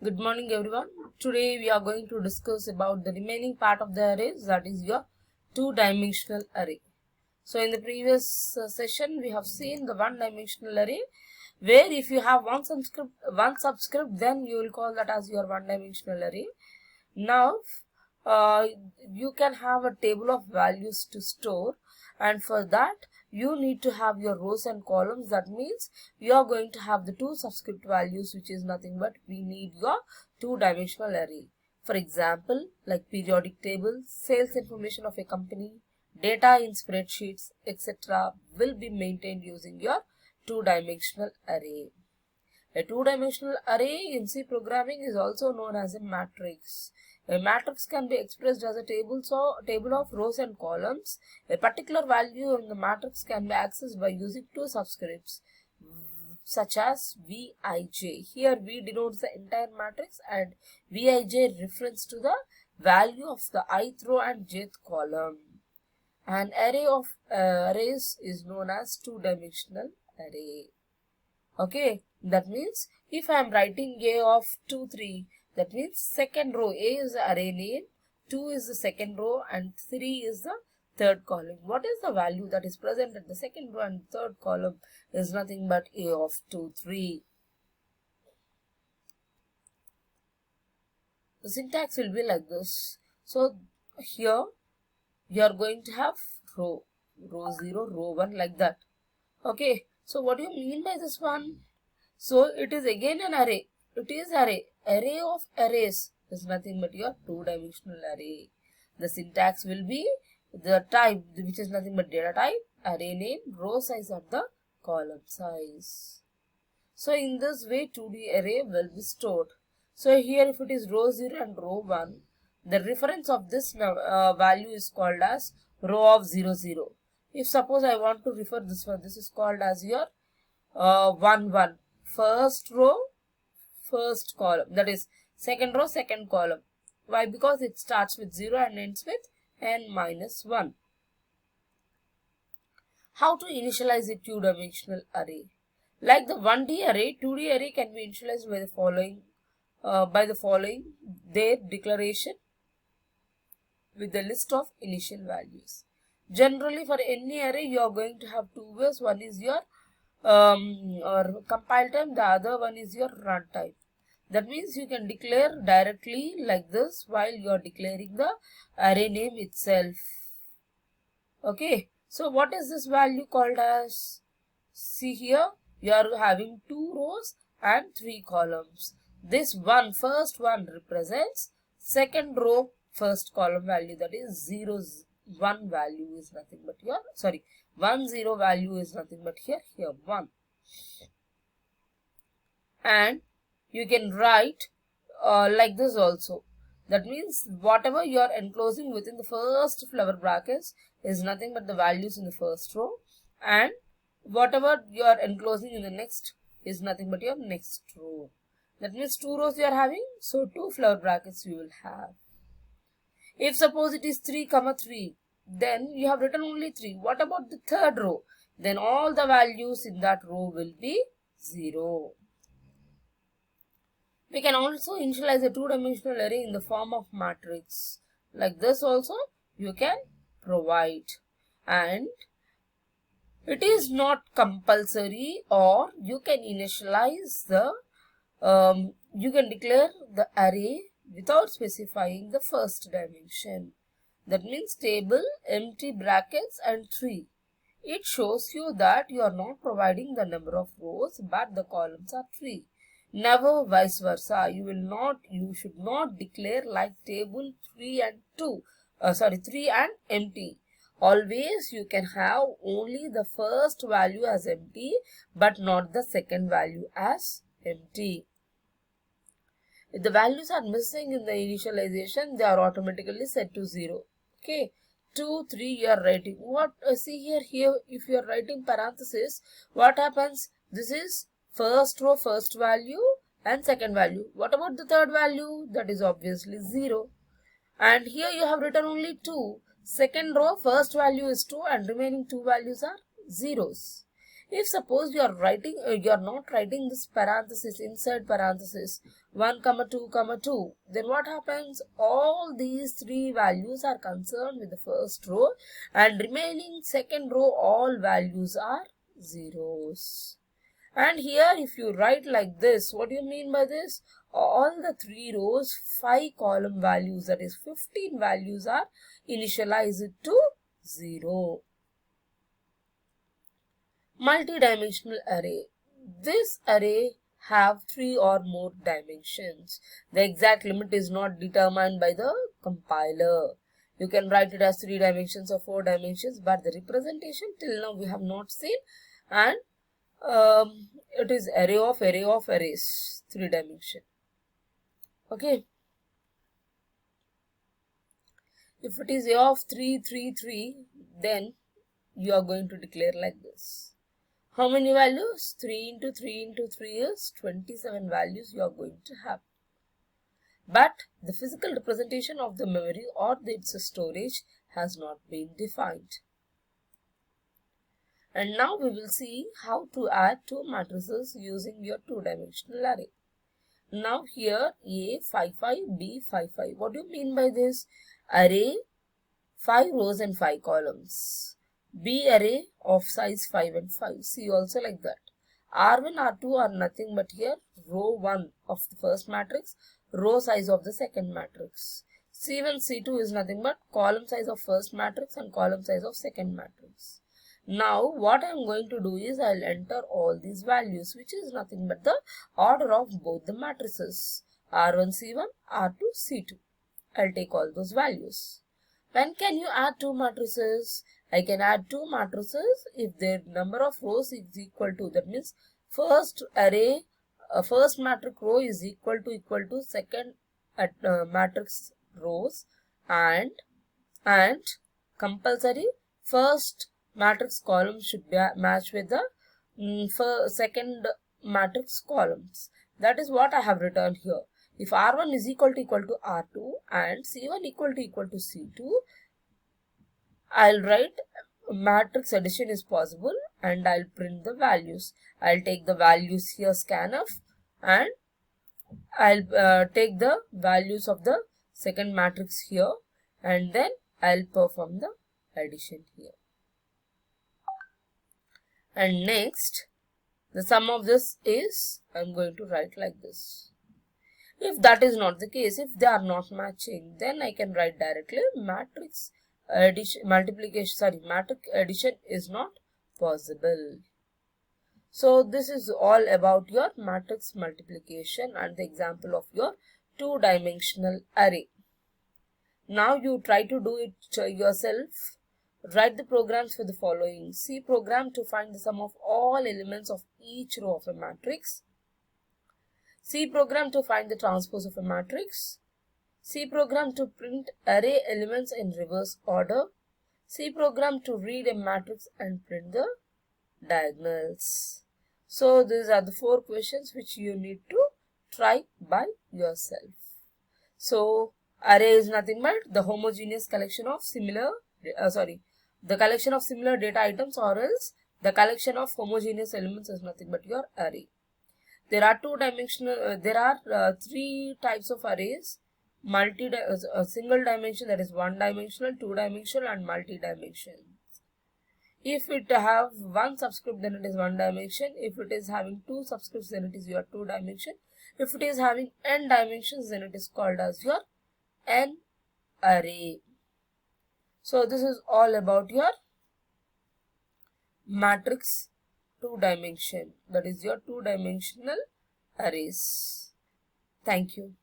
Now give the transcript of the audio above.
Good morning everyone. Today we are going to discuss about the remaining part of the arrays, that is your two-dimensional array. So in the previous session we have seen the one-dimensional array where if you have one subscript then you will call that as your one-dimensional array. Now you can have a table of values to store, and for that you need to have your rows and columns. That means you are going to have the two subscript values, which is nothing but we need your two-dimensional array. For example, like periodic table, sales information of a company, data in spreadsheets, etc. will be maintained using your two-dimensional array. A two-dimensional array in C programming is also known as a matrix. A matrix can be expressed as a table of rows and columns. A particular value in the matrix can be accessed by using two subscripts such as Vij. Here V denotes the entire matrix and Vij refers to the value of the ith row and jth column. An array of arrays is known as two-dimensional array. Okay, that means if I am writing A of 2, 3, that means second row A is the array name, 2 is the second row and 3 is the third column. What is the value that is present at the second row and third column is nothing but A of 2, 3. The syntax will be like this. So here you are going to have row 0, row 1 like that. Okay, so what do you mean by this one? So it is again an array. It is array. Array of arrays is nothing but your two-dimensional array. The syntax will be the type, which is nothing but data type, array name, row size of the column size. So in this way 2D array will be stored. So here if it is row 0 and row 1, the reference of this value is called as row of 0, 0. If suppose I want to refer this one, this is called as your 1, 1. First row, first column, that is second row, second column. Why? Because it starts with 0 and ends with n minus 1. How to initialize a two-dimensional array? Like the 1D array, 2D array can be initialized by the following their declaration with the list of initial values. Generally for any array you are going to have two ways. One is your or compile time, the other one is your runtime. That means you can declare directly like this while you are declaring the array name itself. Okay, so what is this value called as? See here, you are having 2 rows and 3 columns. This first one represents second row first column value, that is 0, 1 value is nothing but your 1, 0 value is nothing but here 1. And you can write like this also. That means whatever you are enclosing within the first flower brackets is nothing but the values in the first row, and whatever you are enclosing in the next is nothing but your next row. That means 2 rows you are having, so 2 flower brackets you will have. If suppose it is 3, 3, then you have written only 3. What about the third row? Then all the values in that row will be 0. We can also initialize a two-dimensional array in the form of matrix. Like this also you can provide. And it is not compulsory, or you can initialize the, you can declare the array without specifying the first dimension. That means table, empty brackets and 3. It shows you that you are not providing the number of rows but the columns are 3. Never vice versa. You should not declare like table 3 and 3 and empty. Always you can have only the first value as empty but not the second value as empty. If the values are missing in the initialization, they are automatically set to 0. Okay, 2, 3 you are writing. See here if you are writing parenthesis, what happens? This is first row first value and second value. What about the third value? That is obviously 0. And here you have written only 2. Second row first value is 2 and remaining 2 values are zeros. If suppose you are writing, you are not writing this parenthesis inside parenthesis 1 comma 2 comma 2, then what happens? All these three values are concerned with the first row, and remaining second row all values are zeros. And here if you write like this, what do you mean by this? All the three rows, 5 column values, that is 15 values, are initialized to 0. Multi-dimensional array. This array have 3 or more dimensions. The exact limit is not determined by the compiler. You can write it as 3 dimensions or 4 dimensions, but the representation till now we have not seen, and it is array of arrays, 3 dimension. Okay. If it is a of 3, 3, 3, then you are going to declare like this. How many values? 3 into 3 into 3 is 27 values you are going to have. But the physical representation of the memory or its storage has not been defined. And now we will see how to add 2 matrices using your 2-dimensional array. Now here A 5 5, B 5 5. What do you mean by this? Array 5 rows and 5 columns. B array of size 5 and 5. See also like that. R1, R2 are nothing but here row 1 of the first matrix, row size of the second matrix. C1, C2 is nothing but column size of first matrix and column size of second matrix. Now what I am going to do is I will enter all these values, which is nothing but the order of both the matrices. R1, C1, R2, C2. I will take all those values. When can you add 2 matrices? I can add 2 matrices if their number of rows is equal to, that means first array, first matrix row is equal to second matrix rows, and compulsory first matrix column should be match with the second matrix columns. That is what I have written here. If R1 is equal to R2 and C1 equal to C2, I'll write matrix addition is possible and I'll print the values. I'll take the values here scanf, and I'll take the values of the second matrix here, and then I'll perform the addition here. And next, the sum of this is, I'm going to write like this. If that is not the case, if they are not matching, then I can write directly matrix addition, matrix addition is not possible. So this is all about your matrix multiplication and the example of your 2-dimensional array. Now you try to do it yourself. Write the programs for the following. C program to find the sum of all elements of each row of a matrix. C program to find the transpose of a matrix. C program to print array elements in reverse order. C program to read a matrix and print the diagonals. So these are the 4 questions which you need to try by yourself. So array is nothing but the homogeneous collection of similar, the collection of similar data items, or else the collection of homogeneous elements is nothing but your array. There are 3 types of arrays: single dimension, that is 1-dimensional, 2-dimensional, and multi-dimensional. If it have 1 subscript, then it is 1 dimension. If it is having 2 subscripts, then it is your 2 dimension. If it is having n dimensions, then it is called as your n array. So this is all about your matrix 2-dimension, that is your 2-dimensional arrays. Thank you.